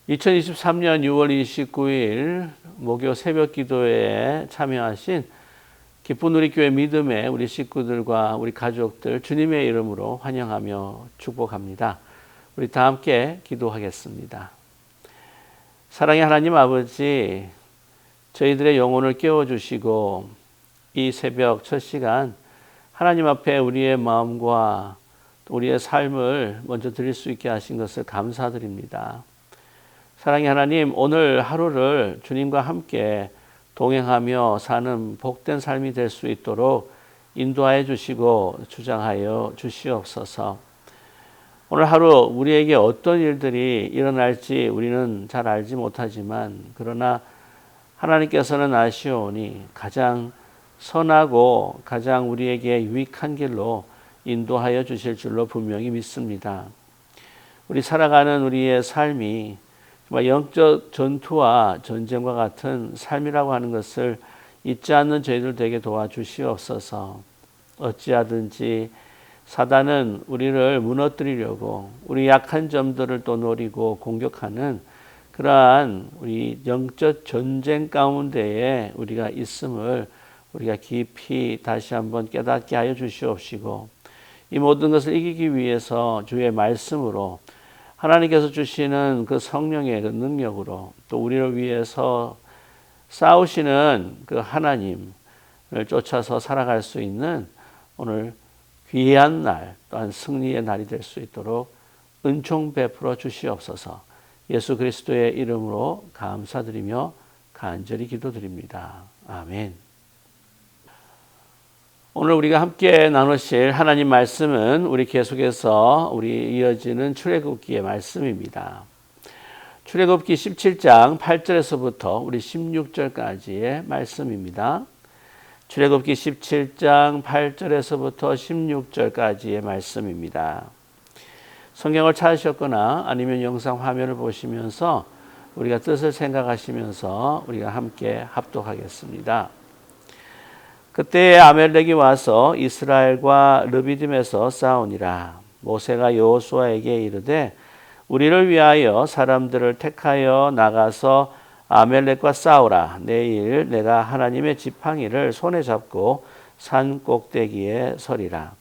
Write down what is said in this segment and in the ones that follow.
2023년 6월 29일 목요 새벽 기도회에 참여하신 기쁜 우리 교회 믿음의 우리 식구들과 우리 가족들 주님의 이름으로 환영하며 축복합니다. 우리 다 함께 기도하겠습니다. 사랑의 하나님 아버지, 저희들의 영혼을 깨워주시고 이 새벽 첫 시간 하나님 앞에 우리의 마음과 우리의 삶을 먼저 드릴 수 있게 하신 것을 감사드립니다. 사랑의 하나님, 오늘 하루를 주님과 함께 동행하며 사는 복된 삶이 될 수 있도록 인도하여 주시고 주장하여 주시옵소서. 오늘 하루 우리에게 어떤 일들이 일어날지 우리는 잘 알지 못하지만 그러나 하나님께서는 아시오니 가장 선하고 가장 우리에게 유익한 길로 인도하여 주실 줄로 분명히 믿습니다. 우리 살아가는 우리의 삶이 정말 영적 전투와 전쟁과 같은 삶이라고 하는 것을 잊지 않는 저희들 되게 도와주시옵소서. 어찌하든지 사단은 우리를 무너뜨리려고 우리 약한 점들을 또 노리고 공격하는 그러한 우리 영적 전쟁 가운데에 우리가 있음을 우리가 깊이 다시 한번 깨닫게 하여 주시옵시고 이 모든 것을 이기기 위해서 주의 말씀으로 하나님께서 주시는 그 성령의 그 능력으로 또 우리를 위해서 싸우시는 그 하나님을 쫓아서 살아갈 수 있는 오늘 귀한 날 또한 승리의 날이 될 수 있도록 은총 베풀어 주시옵소서. 예수 그리스도의 이름으로 감사드리며 간절히 기도드립니다. 아멘. 오늘 우리가 함께 나누실 하나님 말씀은 우리 계속해서 우리 이어지는 출애굽기의 말씀입니다. 출애굽기 17장 8절에서부터 우리 16절까지의 말씀입니다. 출애굽기 17장 8절에서부터 16절까지의 말씀입니다. 성경을 찾으셨거나 아니면 영상 화면을 보시면서 우리가 뜻을 생각하시면서 우리가 함께 합독하겠습니다. 그때 아멜렉이 와서 이스라엘과 르비딤에서 싸우니라. 모세가 여호수아에게 이르되 우리를 위하여 사람들을 택하여 나가서 아멜렉과 싸우라. 내일 내가 하나님의 지팡이를 손에 잡고 산 꼭대기에 서리라.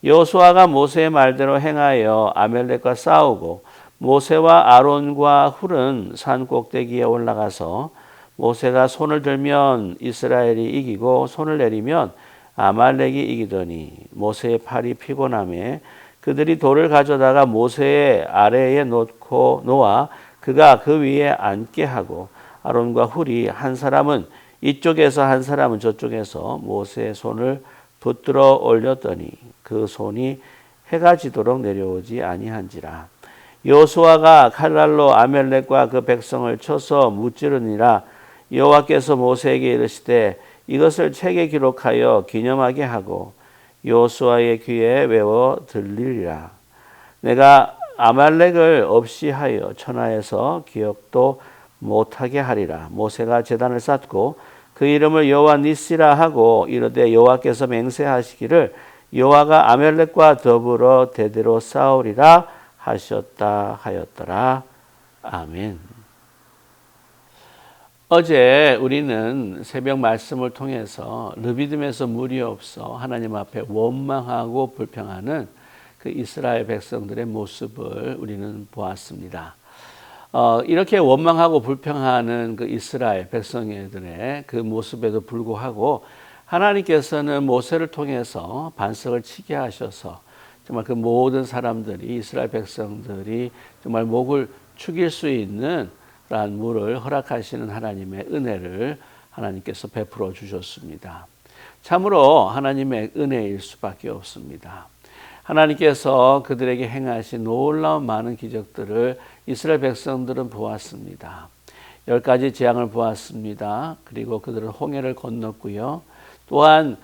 여호수아가 모세의 말대로 행하여 아멜렉과 싸우고 모세와 아론과 훌은 산 꼭대기에 올라가서 모세가 손을 들면 이스라엘이 이기고 손을 내리면 아말렉이 이기더니 모세의 팔이 피곤하매 그들이 돌을 가져다가 모세의 아래에 놓아 그가 그 위에 앉게 하고 아론과 훌이 한 사람은 이쪽에서 한 사람은 저쪽에서 모세의 손을 붙들어 올렸더니 그 손이 해가 지도록 내려오지 아니한지라. 여호수아가 칼날로 아멜렉과 그 백성을 쳐서 무찌르니라. 여호와께서 모세에게 이르시되 이것을 책에 기록하여 기념하게 하고 여호수아의 귀에 외워 들리리라. 내가 아말렉을 없이 하여 천하에서 기억도 못하게 하리라. 모세가 제단을 쌓고 그 이름을 여호와 니시라 하고 이르되 여호와께서 맹세하시기를 여호와가 아멜렉과 더불어 대대로 싸우리라 하셨다 하였더라. 아멘. 어제 우리는 새벽 말씀을 통해서 르비딤에서 물이 없어 하나님 앞에 원망하고 불평하는 그 이스라엘 백성들의 모습을 우리는 보았습니다. 이렇게 원망하고 불평하는 그 이스라엘 백성들의 그 모습에도 불구하고 하나님께서는 모세를 통해서 반석을 치게 하셔서 정말 그 모든 사람들이 이스라엘 백성들이 정말 목을 축일 수 있는 그러한 물을 허락하시는 하나님의 은혜를 하나님께서 베풀어 주셨습니다. 참으로 하나님의 은혜일 수밖에 없습니다. 하나님께서 그들에게 행하신 놀라운 많은 기적들을 이스라엘 백성들은 보았습니다. 10가지 재앙을 보았습니다. 그리고 그들은 홍해를 건넜고요. 또한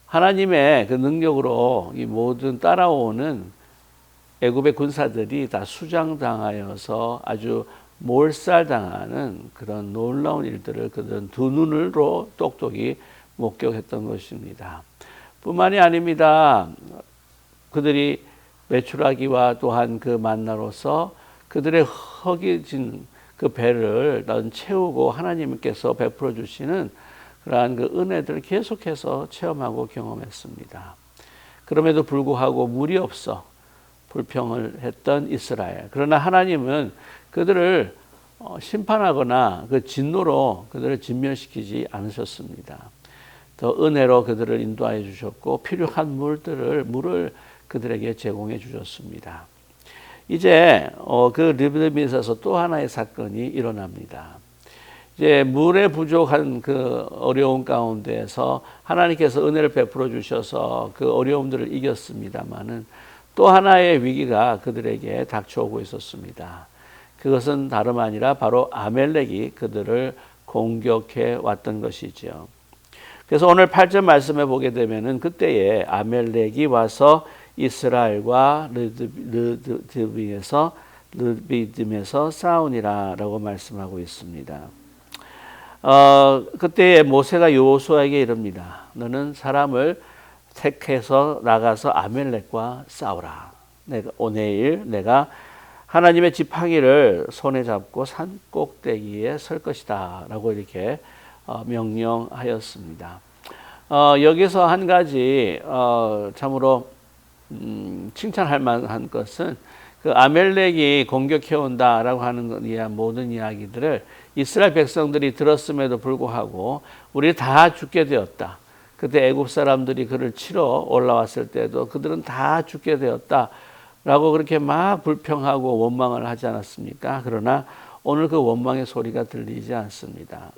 하나님의 그 능력으로 이 모든 따라오는 애굽의 군사들이 다 수장당하여서 아주 몰살당하는 그런 놀라운 일들을 그들은 두 눈으로 똑똑히 목격했던 것입니다. 뿐만이 아닙니다. 그들이 메추라기와 또한 그 만나로서 그들의 허기진 그 배를 채우고 하나님께서 베풀어 주시는 그러한 그 은혜들을 계속해서 체험하고 경험했습니다. 그럼에도 불구하고 물이 없어 불평을 했던 이스라엘. 그러나 하나님은 그들을 심판하거나 그 진노로 그들을 진멸시키지 않으셨습니다. 더 은혜로 그들을 인도하여 주셨고 필요한 물을 그들에게 제공해 주셨습니다. 이제 그 르비딤에서 또 하나의 사건이 일어납니다. 이제 물에 부족한 그 어려운 가운데에서 하나님께서 은혜를 베풀어 주셔서 그 어려움들을 이겼습니다마는 또 하나의 위기가 그들에게 닥쳐오고 있었습니다. 그것은 다름 아니라 바로 아멜렉이 그들을 공격해 왔던 것이죠. 그래서 오늘 8절 말씀에 보게 되면은 그때에 아멜렉이 와서 이스라엘과 르비딤에서 싸우니라라고 말씀하고 있습니다. 그때에 모세가 여호수아에게 이릅니다. 너는 사람을 택해서 나가서 아멜렉과 싸우라. 내가 하나님의 지팡이를 손에 잡고 산 꼭대기에 설 것이다 라고 이렇게 명령하였습니다. 여기서 한 가지 참으로 칭찬할 만한 것은 그 아멜렉이 공격해온다라고 하는 모든 이야기들을 이스라엘 백성들이 들었음에도 불구하고 우리 다 죽게 되었다. 그때 애굽 사람들이 그를 치러 올라왔을 때도 그들은 다 죽게 되었다. 라고 그렇게 막 불평하고 원망을 하지 않았습니까? 그러나 오늘 그 원망의 소리가 들리지 않습니다.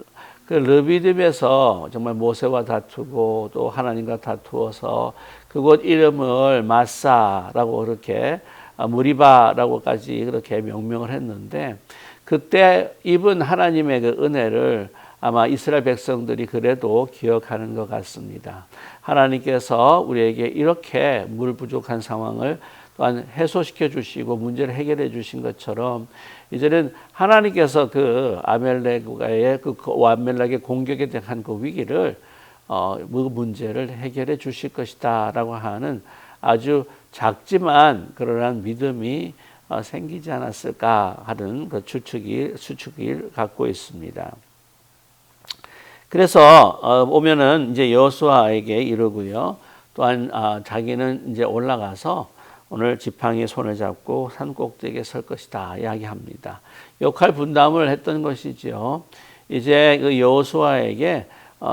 그 르비딤에서 정말 모세와 다투고 또 하나님과 다투어서 그곳 이름을 마사라고 그렇게 무리바라고까지 그렇게 명명을 했는데 그때 입은 하나님의 그 은혜를 아마 이스라엘 백성들이 그래도 기억하는 것 같습니다. 하나님께서 우리에게 이렇게 물 부족한 상황을 또한 해소시켜 주시고 문제를 해결해 주신 것처럼 이제는 하나님께서 그 아멜렉의 공격에 대한 그 위기를 그 문제를 해결해 주실 것이다라고 하는 아주 작지만 그러한 믿음이 생기지 않았을까 하는 그 수축을 갖고 있습니다. 그래서 오면은 이제 여호수아에게 이르고요. 또한 자기는 이제 올라가서 오늘 지팡이에 손을 잡고 산 꼭대기에 설 것이다 이야기합니다. 역할 분담을 했던 것이죠. 이제 그 여호수아에게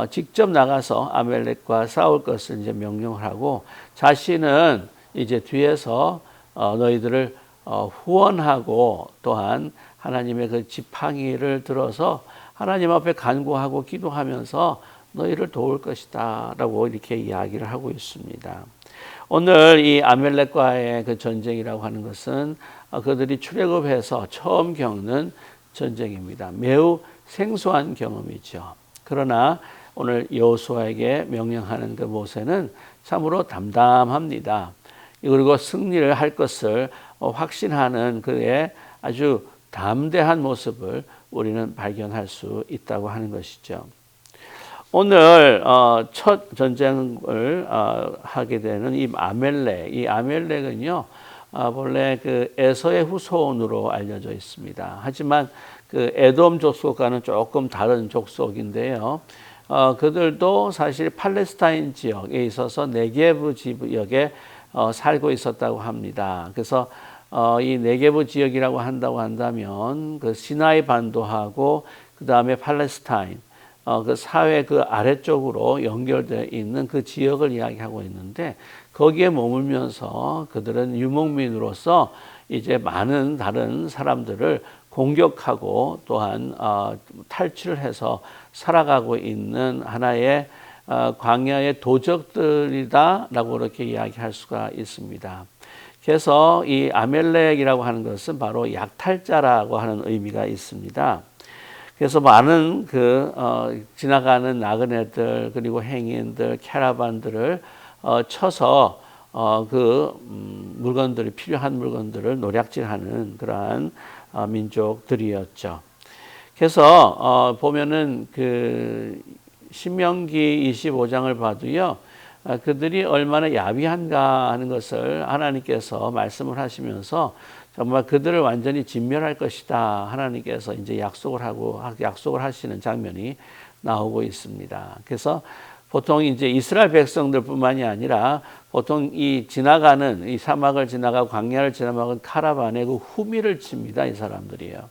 직접 나가서 아멜렉과 싸울 것을 이제 명령을 하고 자신은 이제 뒤에서 너희들을 후원하고 또한 하나님의 그 지팡이를 들어서 하나님 앞에 간구하고 기도하면서 너희를 도울 것이다 라고 이렇게 이야기를 하고 있습니다. 오늘 이 아멜렉과의 그 전쟁이라고 하는 것은 그들이 출애굽해서 처음 겪는 전쟁입니다. 매우 생소한 경험이죠. 그러나 오늘 여호수아에게 명령하는 그 모세는 참으로 담담합니다. 그리고 승리를 할 것을 확신하는 그의 아주 담대한 모습을 우리는 발견할 수 있다고 하는 것이죠. 오늘 첫 전쟁을 하게 되는 이 아멜렉은요 본래 그 에서의 후손으로 알려져 있습니다. 하지만 그 에돔 족속과는 조금 다른 족속인데요. 그들도 사실 팔레스타인 지역에 있어서 네게브 지역에 살고 있었다고 합니다. 그래서 이 네게브 지역이라고 한다면 그 시나이 반도하고 그 다음에 팔레스타인 그 사회 그 아래쪽으로 연결되어 있는 그 지역을 이야기하고 있는데 거기에 머물면서 그들은 유목민으로서 이제 많은 다른 사람들을 공격하고 또한 탈취를 해서 살아가고 있는 하나의 광야의 도적들이다라고 그렇게 이야기할 수가 있습니다. 그래서 이 아멜렉이라고 하는 것은 바로 약탈자라고 하는 의미가 있습니다. 그래서 많은 지나가는 나그네들 그리고 행인들 캐러반들을 쳐서 물건들이 필요한 물건들을 노략질하는 그러한 민족들이었죠. 그래서 보면은 그 신명기 25장을 봐도요. 그들이 얼마나 야비한가 하는 것을 하나님께서 말씀을 하시면서 정말 그들을 완전히 진멸할 것이다. 하나님께서 이제 약속을 하시는 장면이 나오고 있습니다. 그래서 보통 이제 이스라엘 백성들뿐만이 아니라 보통 이 사막을 지나가고 광야를 지나가는 카라반에 그 후미를 칩니다. 이 사람들이요.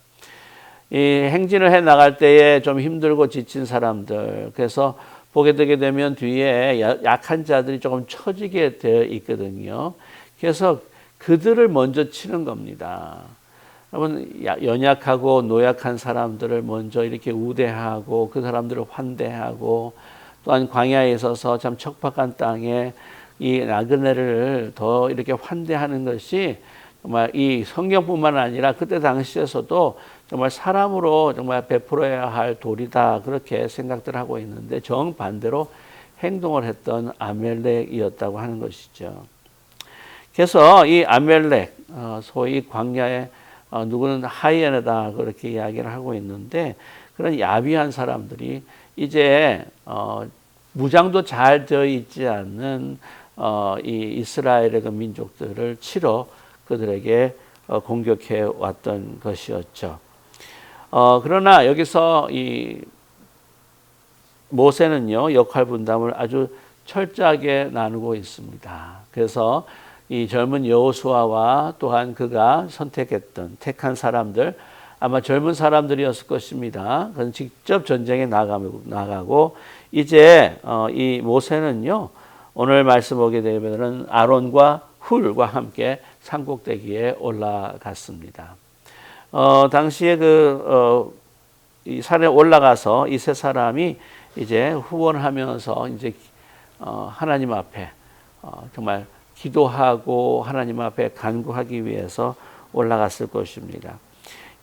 이 행진을 해 나갈 때에 좀 힘들고 지친 사람들, 그래서 보게 되게 되면 뒤에 약한 자들이 조금 처지게 되어 있거든요. 그래서 그들을 먼저 치는 겁니다. 여러분, 연약하고 노약한 사람들을 먼저 이렇게 우대하고 그 사람들을 환대하고, 또한 광야에 있어서 참 척박한 땅에 이 나그네를 더 이렇게 환대하는 것이 정말 이 성경뿐만 아니라 그때 당시에서도 정말 사람으로 정말 베풀어야 할 도리다, 그렇게 생각들 하고 있는데 정반대로 행동을 했던 아멜렉이었다고 하는 것이죠. 그래서 이 아멜렉, 소위 광야의 누구는 하이에나다, 그렇게 이야기를 하고 있는데, 그런 야비한 사람들이 이제 무장도 잘 되어 있지 않는 이 이스라엘의 그 민족들을 치러 그들에게 공격해 왔던 것이었죠. 그러나 여기서 이 모세는요, 역할 분담을 아주 철저하게 나누고 있습니다. 그래서 이 젊은 여호수아와 또한 그가 택한 사람들, 아마 젊은 사람들이었을 것입니다. 그는 직접 전쟁에 나가고 이제 이 모세는요, 오늘 말씀 보게 되면은 아론과 훌과 함께 산꼭대기에 올라갔습니다. 당시에 이 산에 올라가서 이 세 사람이 이제 후원하면서 이제 하나님 앞에 정말 기도하고 하나님 앞에 간구하기 위해서 올라갔을 것입니다.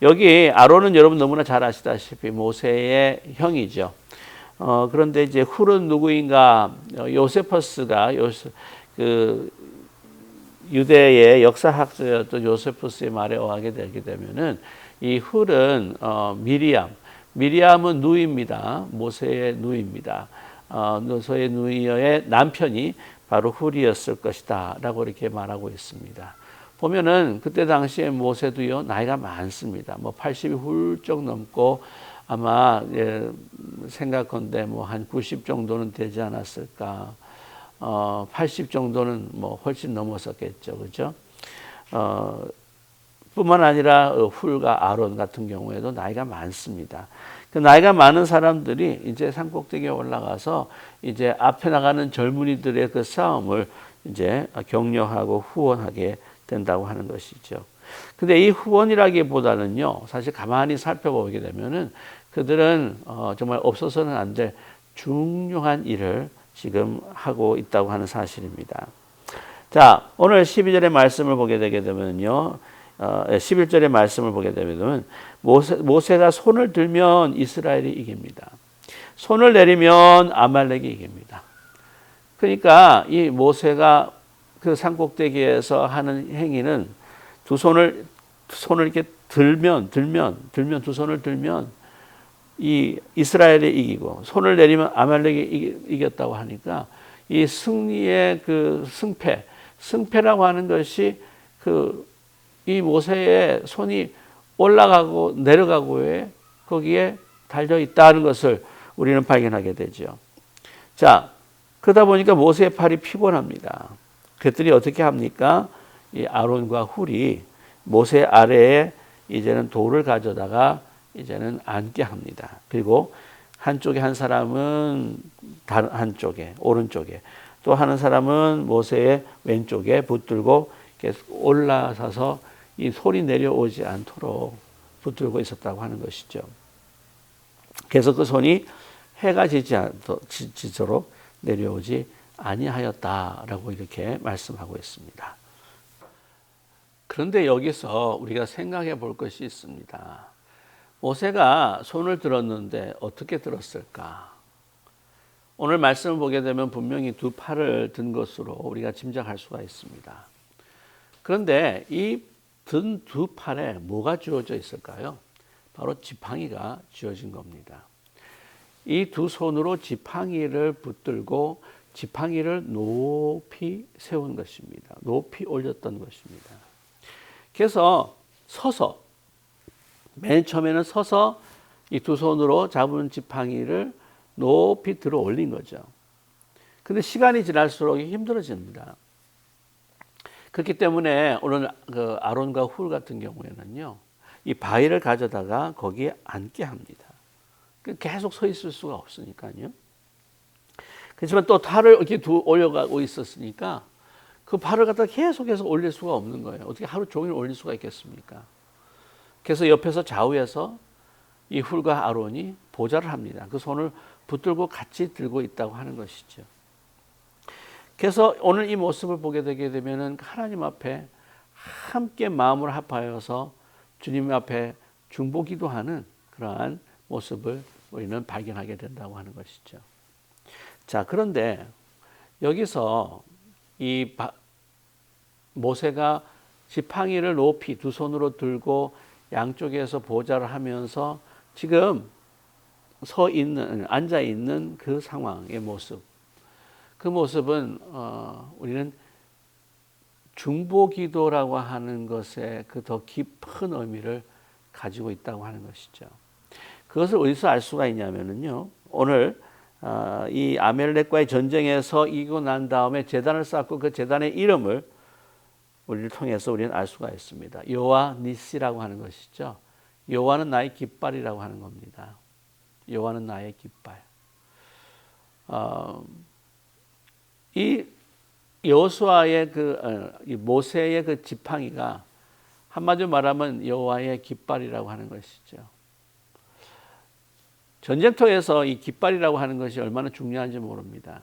여기 아론은 여러분 너무나 잘 아시다시피 모세의 형이죠. 그런데 이제 훌은 누구인가? 요세퍼스가 유대의 역사학자였던 요세푸스의 말에 의하게 되게 되면은 이 훌은 미리암은 누이입니다. 모세의 누이입니다. 모세의 누이의 남편이 바로 훌이었을 것이다라고 이렇게 말하고 있습니다. 보면은 그때 당시에 모세도요, 나이가 많습니다. 80이 훌쩍 넘고 아마 생각컨대 한 90 정도는 되지 않았을까. 80 정도는 훨씬 넘었었겠죠. 그죠? 뿐만 아니라 훌과 아론 같은 경우에도 나이가 많습니다. 그 나이가 많은 사람들이 이제 산꼭대기에 올라가서 이제 앞에 나가는 젊은이들의 그 싸움을 이제 격려하고 후원하게 된다고 하는 것이죠. 근데 이 후원이라기보다는요, 사실 가만히 살펴보게 되면은 그들은 정말 없어서는 안 될 중요한 일을 지금 하고 있다고 하는 사실입니다. 자, 오늘 12절의 말씀을 보게 되게 되면요, 11절의 말씀을 보게 되면 모세가 손을 들면 이스라엘이 이깁니다. 손을 내리면 아말렉이 이깁니다. 그러니까 이 모세가 그 산꼭대기에서 하는 행위는 두 손을 이렇게 들면 두 손을 들면 이 이스라엘이 이기고, 손을 내리면 아말렉이 이겼다고 하니까 이 승리의 그 승패라고 하는 것이 이 모세의 손이 올라가고 내려가고에 거기에 달려 있다는 것을 우리는 발견하게 되죠. 자, 그러다 보니까 모세의 팔이 피곤합니다. 그랬더니 어떻게 합니까? 이 아론과 훌이 모세 아래에 이제는 돌을 가져다가 이제는 앉게 합니다. 그리고 한쪽에 한 사람은 다른 한쪽에, 오른쪽에, 또 하는 사람은 모세의 왼쪽에 붙들고 이렇게 올라서서 이 손이 내려오지 않도록 붙들고 있었다고 하는 것이죠. 그래서 그 손이 해가 지도록 내려오지 아니하였다라고 이렇게 말씀하고 있습니다. 그런데 여기서 우리가 생각해 볼 것이 있습니다. 모세가 손을 들었는데 어떻게 들었을까? 오늘 말씀을 보게 되면 분명히 두 팔을 든 것으로 우리가 짐작할 수가 있습니다. 그런데 이 든 두 팔에 뭐가 주어져 있을까요? 바로 지팡이가 주어진 겁니다. 이 두 손으로 지팡이를 붙들고 지팡이를 높이 세운 것입니다. 높이 올렸던 것입니다. 그래서 서서 맨 처음에는 서서 이 두 손으로 잡은 지팡이를 높이 들어 올린 거죠. 근데 시간이 지날수록 힘들어집니다. 그렇기 때문에 오늘 그 아론과 훌 같은 경우에는요, 이 바위를 가져다가 거기에 앉게 합니다. 계속 서 있을 수가 없으니까요. 그렇지만 또 팔을 이렇게 올려가고 있었으니까 그 팔을 갖다 계속해서 올릴 수가 없는 거예요. 어떻게 하루 종일 올릴 수가 있겠습니까? 그래서 옆에서 좌우에서 이 훌과 아론이 보좌를 합니다. 그 손을 붙들고 같이 들고 있다고 하는 것이죠. 그래서 오늘 이 모습을 보게 되게 되면은 하나님 앞에 함께 마음을 합하여서 주님 앞에 중보기도하는 그러한 모습을 우리는 발견하게 된다고 하는 것이죠. 자, 그런데 여기서 이 모세가 지팡이를 높이 두 손으로 들고 양쪽에서 보좌를 하면서 지금 앉아 있는 그 상황의 모습, 그 모습은 우리는 중보기도라고 하는 것에 그 더 깊은 의미를 가지고 있다고 하는 것이죠. 그것을 어디서 알 수가 있냐면요, 오늘 이 아멜렉과의 전쟁에서 이기고 난 다음에 제단을 쌓고 그 제단의 이름을 우리를 통해서 우리는 알 수가 있습니다. 여호와 니시라고 하는 것이죠. 여호와는 나의 깃발이라고 하는 겁니다. 여호와는 나의 깃발. 이 여호수아의 이 모세의 그 지팡이가 한마디로 말하면 여호와의 깃발이라고 하는 것이죠. 전쟁터에서 이 깃발이라고 하는 것이 얼마나 중요한지 모릅니다.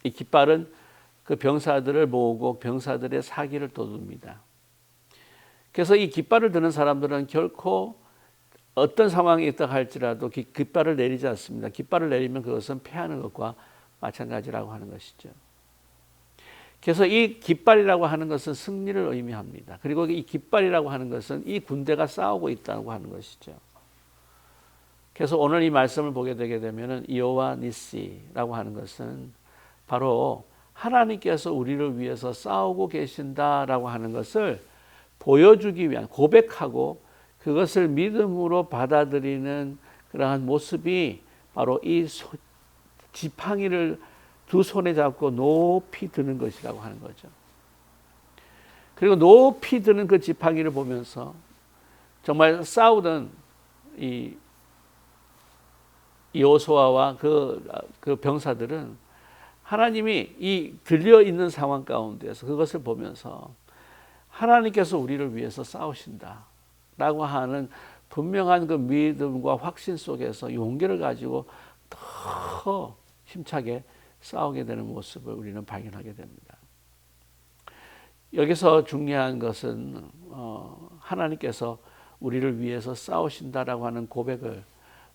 이 깃발은 그 병사들을 모으고 병사들의 사기를 돋웁니다. 그래서 이 깃발을 드는 사람들은 결코 어떤 상황이 있다 할지라도 깃발을 내리지 않습니다. 깃발을 내리면 그것은 패하는 것과 마찬가지라고 하는 것이죠. 그래서 이 깃발이라고 하는 것은 승리를 의미합니다. 그리고 이 깃발이라고 하는 것은 이 군대가 싸우고 있다고 하는 것이죠. 그래서 오늘 이 말씀을 보게 되게 되면은 여호와 니시라고 하는 것은 바로 하나님께서 우리를 위해서 싸우고 계신다라고 하는 것을 보여주기 위한, 고백하고 그것을 믿음으로 받아들이는 그러한 모습이 바로 이 지팡이를 두 손에 잡고 높이 드는 것이라고 하는 거죠. 그리고 높이 드는 그 지팡이를 보면서 정말 싸우던 이 여호수아와 그 병사들은 하나님이 이 들려 있는 상황 가운데서 그것을 보면서 하나님께서 우리를 위해서 싸우신다라고 하는 분명한 그 믿음과 확신 속에서 용기를 가지고 더 힘차게 싸우게 되는 모습을 우리는 발견하게 됩니다. 여기서 중요한 것은 하나님께서 우리를 위해서 싸우신다라고 하는 고백을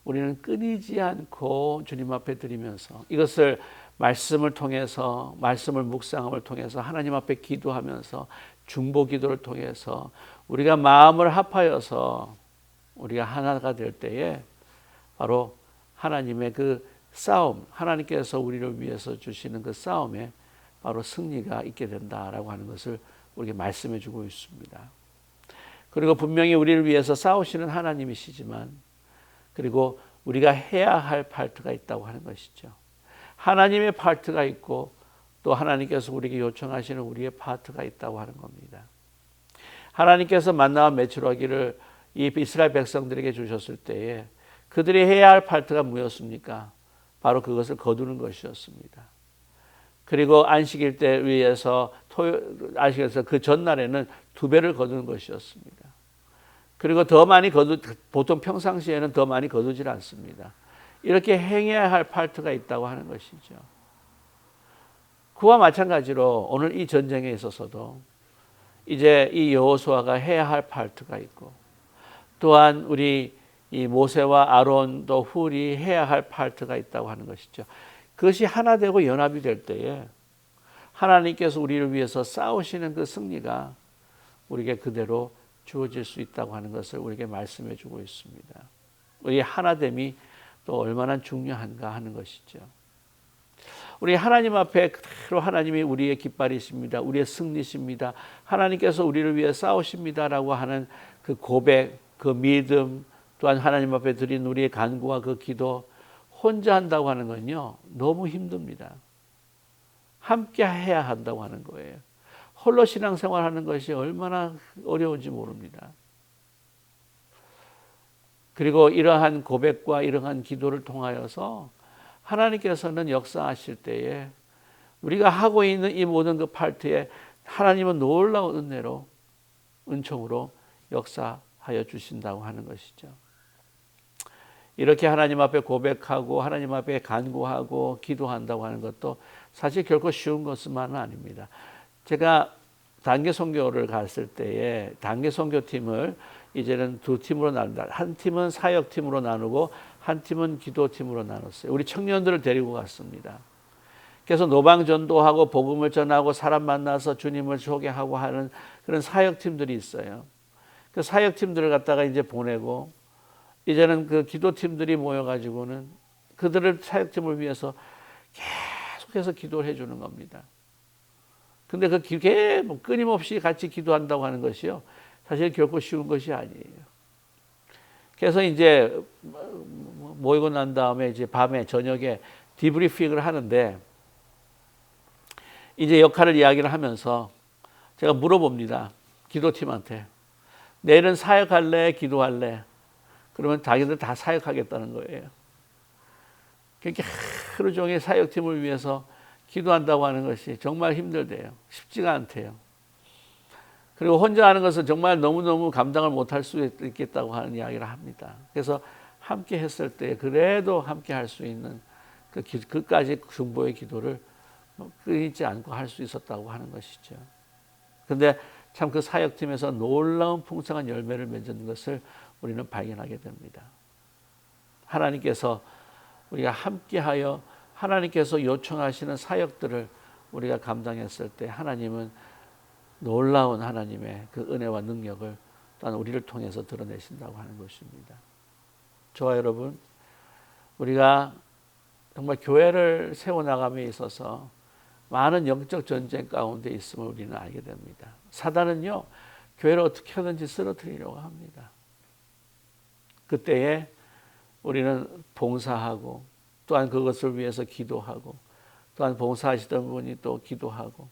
우리는 끊이지 않고 주님 앞에 드리면서 이것을 말씀을 통해서, 말씀을 묵상함을 통해서 하나님 앞에 기도하면서 중보기도를 통해서 우리가 마음을 합하여서 우리가 하나가 될 때에 바로 하나님의 그 싸움, 하나님께서 우리를 위해서 주시는 그 싸움에 바로 승리가 있게 된다라고 하는 것을 우리에게 말씀해 주고 있습니다. 그리고 분명히 우리를 위해서 싸우시는 하나님이시지만 그리고 우리가 해야 할 파트가 있다고 하는 것이죠. 하나님의 파트가 있고 또 하나님께서 우리에게 요청하시는 우리의 파트가 있다고 하는 겁니다. 하나님께서 만나와 메추라기를 이 이스라엘 백성들에게 주셨을 때에 그들이 해야 할 파트가 뭐였습니까? 바로 그것을 거두는 것이었습니다. 그리고 안식일 때 위해서 안식일에서 그 전날에는 2배를 거두는 것이었습니다. 그리고 더 많이 보통 평상시에는 더 많이 거두질 않습니다. 이렇게 행해야 할 파트가 있다고 하는 것이죠. 그와 마찬가지로 오늘 이 전쟁에 있어서도 이제 이 여호수아가 해야 할 파트가 있고 또한 우리 이 모세와 아론 또 훌이 해야 할 파트가 있다고 하는 것이죠. 그것이 하나 되고 연합이 될 때에 하나님께서 우리를 위해서 싸우시는 그 승리가 우리에게 그대로 주어질 수 있다고 하는 것을 우리에게 말씀해 주고 있습니다. 우리의 하나됨이 또 얼마나 중요한가 하는 것이죠. 우리 하나님 앞에 그대로 하나님이 우리의 깃발이십니다. 우리의 승리십니다. 하나님께서 우리를 위해 싸우십니다라고 하는 그 고백, 그 믿음, 또한 하나님 앞에 드린 우리의 간구와 그 기도 혼자 한다고 하는 건요, 너무 힘듭니다. 함께 해야 한다고 하는 거예요. 홀로 신앙생활 하는 것이 얼마나 어려운지 모릅니다. 그리고 이러한 고백과 이러한 기도를 통하여서 하나님께서는 역사하실 때에 우리가 하고 있는 이 모든 그 파트에 하나님은 놀라운 은혜로, 은총으로 역사하여 주신다고 하는 것이죠. 이렇게 하나님 앞에 고백하고 하나님 앞에 간구하고 기도한다고 하는 것도 사실 결코 쉬운 것만은 아닙니다. 제가 단기 선교를 갔을 때에 단기 선교팀을 이제는 두 팀으로 나눈다. 한 팀은 사역팀으로 나누고 한 팀은 기도팀으로 나눴어요. 우리 청년들을 데리고 갔습니다. 그래서 노방전도하고 복음을 전하고 사람 만나서 주님을 소개하고 하는 그런 사역팀들이 있어요. 그 사역팀들을 갖다가 이제 보내고 이제는 그 기도팀들이 모여가지고는 그들을 사역팀을 위해서 계속해서 기도를 해주는 겁니다. 근데 그 끊임없이 같이 기도한다고 하는 것이요, 사실 결코 쉬운 것이 아니에요. 그래서 이제 모이고 난 다음에 이제 밤에 저녁에 디브리핑을 하는데 이제 역할을 이야기를 하면서 제가 물어봅니다. 기도팀한테. 내일은 사역할래? 기도할래? 그러면 자기들 다 사역하겠다는 거예요. 그렇게 하루 종일 사역팀을 위해서 기도한다고 하는 것이 정말 힘들대요. 쉽지가 않대요. 그리고 혼자 하는 것은 정말 너무너무 감당을 못할 수 있겠다고 하는 이야기를 합니다. 그래서 함께 했을 때 그래도 함께 할 수 있는 그까지 중보의 기도를 끊이지 않고 할 수 있었다고 하는 것이죠. 그런데 참 그 사역팀에서 놀라운 풍성한 열매를 맺은 것을 우리는 발견하게 됩니다. 하나님께서 우리가 함께하여 하나님께서 요청하시는 사역들을 우리가 감당했을 때 하나님은 놀라운 하나님의 그 은혜와 능력을 또한 우리를 통해서 드러내신다고 하는 것입니다. 저와 여러분, 우리가 정말 교회를 세워나감에 있어서 많은 영적 전쟁 가운데 있음을 우리는 알게 됩니다. 사단은요, 교회를 어떻게 하든지 쓰러뜨리려고 합니다. 그때에 우리는 봉사하고 또한 그것을 위해서 기도하고 또한 봉사하시던 분이 또 기도하고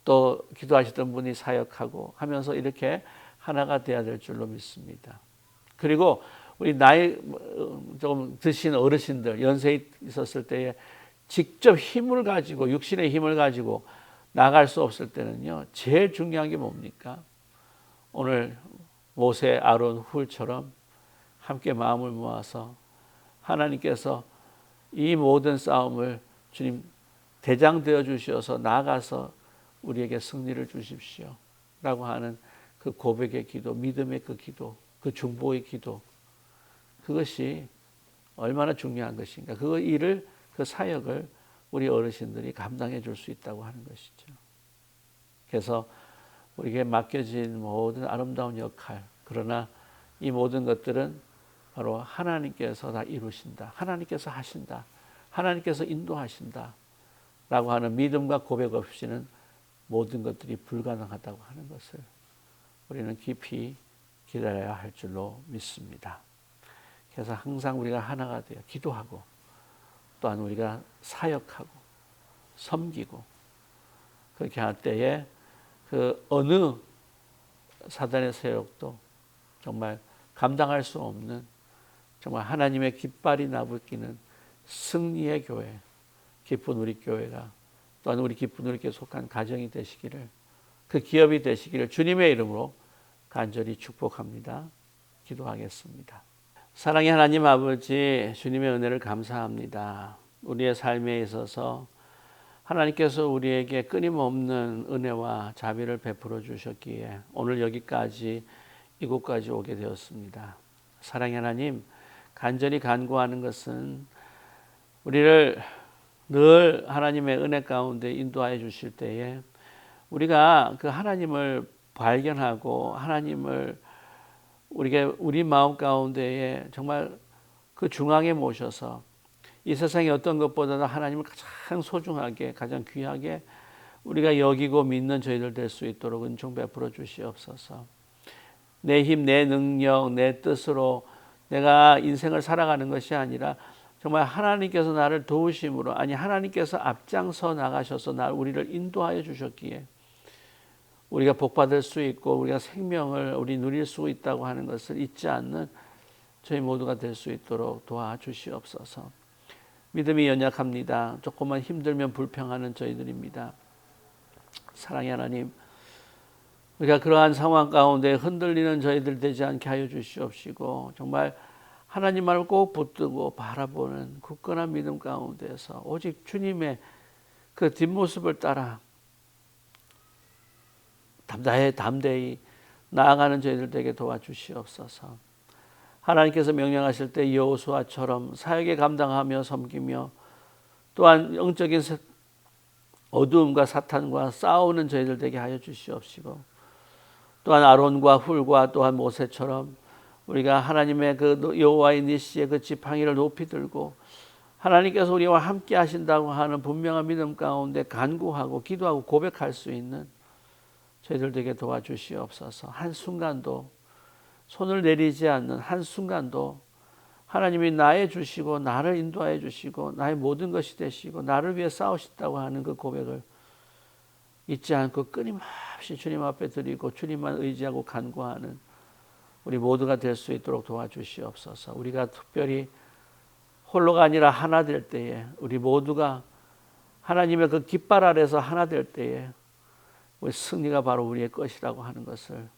또 기도하시던 분이 사역하고 하면서 이렇게 하나가 되어야 될 줄로 믿습니다. 그리고 우리 나이 조금 드신 어르신들, 연세에 있었을 때에 직접 힘을 가지고 육신의 힘을 가지고 나갈 수 없을 때는요, 제일 중요한 게 뭡니까? 오늘 모세, 아론, 훌처럼 함께 마음을 모아서 하나님께서 이 모든 싸움을 주님 대장 되어 주셔서 나아가서 우리에게 승리를 주십시오 라고 하는 그 고백의 기도, 믿음의 그 기도, 그 중보의 기도, 그것이 얼마나 중요한 것인가. 그 일을, 그 사역을 우리 어르신들이 감당해 줄 수 있다고 하는 것이죠. 그래서 우리에게 맡겨진 모든 아름다운 역할, 그러나 이 모든 것들은 바로 하나님께서 다 이루신다, 하나님께서 하신다, 하나님께서 인도하신다 라고 하는 믿음과 고백 없이는 모든 것들이 불가능하다고 하는 것을 우리는 깊이 기다려야 할 줄로 믿습니다. 그래서 항상 우리가 하나가 되어 기도하고 또한 우리가 사역하고 섬기고 그렇게 할 때에 그 어느 사단의 세력도 정말 감당할 수 없는 정말 하나님의 깃발이 나부끼는 승리의 교회, 기쁜 우리 교회가 또한 우리 기쁜 우리께 속한 가정이 되시기를, 그 기업이 되시기를 주님의 이름으로 간절히 축복합니다. 기도하겠습니다. 사랑의 하나님 아버지, 주님의 은혜를 감사합니다. 우리의 삶에 있어서 하나님께서 우리에게 끊임없는 은혜와 자비를 베풀어 주셨기에 오늘 여기까지 이곳까지 오게 되었습니다. 사랑의 하나님, 간절히 간구하는 것은 우리를 늘 하나님의 은혜 가운데 인도하여 주실 때에 우리가 그 하나님을 발견하고 하나님을 우리 마음 가운데에 정말 그 중앙에 모셔서 이 세상의 어떤 것보다도 하나님을 가장 소중하게 가장 귀하게 우리가 여기고 믿는 저희들 될 수 있도록 은총 베풀어 주시옵소서. 내 힘, 내 능력, 내 뜻으로 내가 인생을 살아가는 것이 아니라 정말 하나님께서 나를 도우심으로, 아니 하나님께서 앞장서 나가셔서 우리를 인도하여 주셨기에 우리가 복받을 수 있고 우리가 생명을 우리 누릴 수 있다고 하는 것을 잊지 않는 저희 모두가 될 수 있도록 도와주시옵소서. 믿음이 연약합니다. 조금만 힘들면 불평하는 저희들입니다. 사랑의 하나님, 우리가 그러한 상황 가운데 흔들리는 저희들 되지 않게 하여 주시옵시고 정말 하나님만을 꼭 붙들고 바라보는 굳건한 믿음 가운데서 오직 주님의 그 뒷모습을 따라 담대히 나아가는 저희들 되게 도와주시옵소서. 하나님께서 명령하실 때 여호수아처럼 사역에 감당하며 섬기며 또한 영적인 어두움과 사탄과 싸우는 저희들 되게 하여 주시옵시고 또한 아론과 훌과 또한 모세처럼 우리가 하나님의 그 여호와의 니시의 그 지팡이를 높이 들고 하나님께서 우리와 함께 하신다고 하는 분명한 믿음 가운데 간구하고 기도하고 고백할 수 있는 저희들 되게 도와주시옵소서. 한순간도 손을 내리지 않는 한순간도 하나님이 나의 주시고 나를 인도하여 주시고 나의 모든 것이 되시고 나를 위해 싸우신다고 하는 그 고백을 잊지 않고 끊임없이 주님 앞에 드리고 주님만 의지하고 간구하는 우리 모두가 될 수 있도록 도와주시옵소서. 우리가 특별히 홀로가 아니라 하나 될 때에 우리 모두가 하나님의 그 깃발 아래서 하나 될 때에 우리 승리가 바로 우리의 것이라고 하는 것을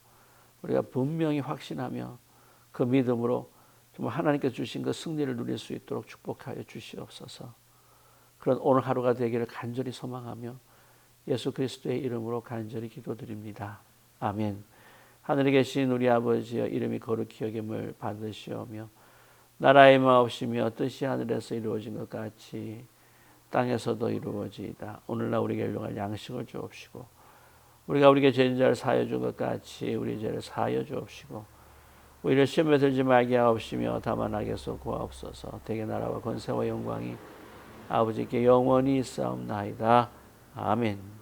우리가 분명히 확신하며 그 믿음으로 정말 하나님께서 주신 그 승리를 누릴 수 있도록 축복하여 주시옵소서. 그런 오늘 하루가 되기를 간절히 소망하며 예수 그리스도의 이름으로 간절히 기도드립니다. 아멘. 하늘에 계신 우리 아버지여 이름이 거룩히 여김을 받으시오며 나라의 마옵시며 뜻이 하늘에서 이루어진 것 같이 땅에서도 이루어지이다. 오늘날 우리에게 일용할 양식을 주옵시고 우리가 우리에게 죄인 자를 사하여 준 것 같이 우리 죄를 사하여 주옵시고 우리를 시험에 들지 말게 하옵시며 다만 악에서 구하옵소서. 대개 나라와 권세와 영광이 아버지께 영원히 있사옵나이다. 아멘.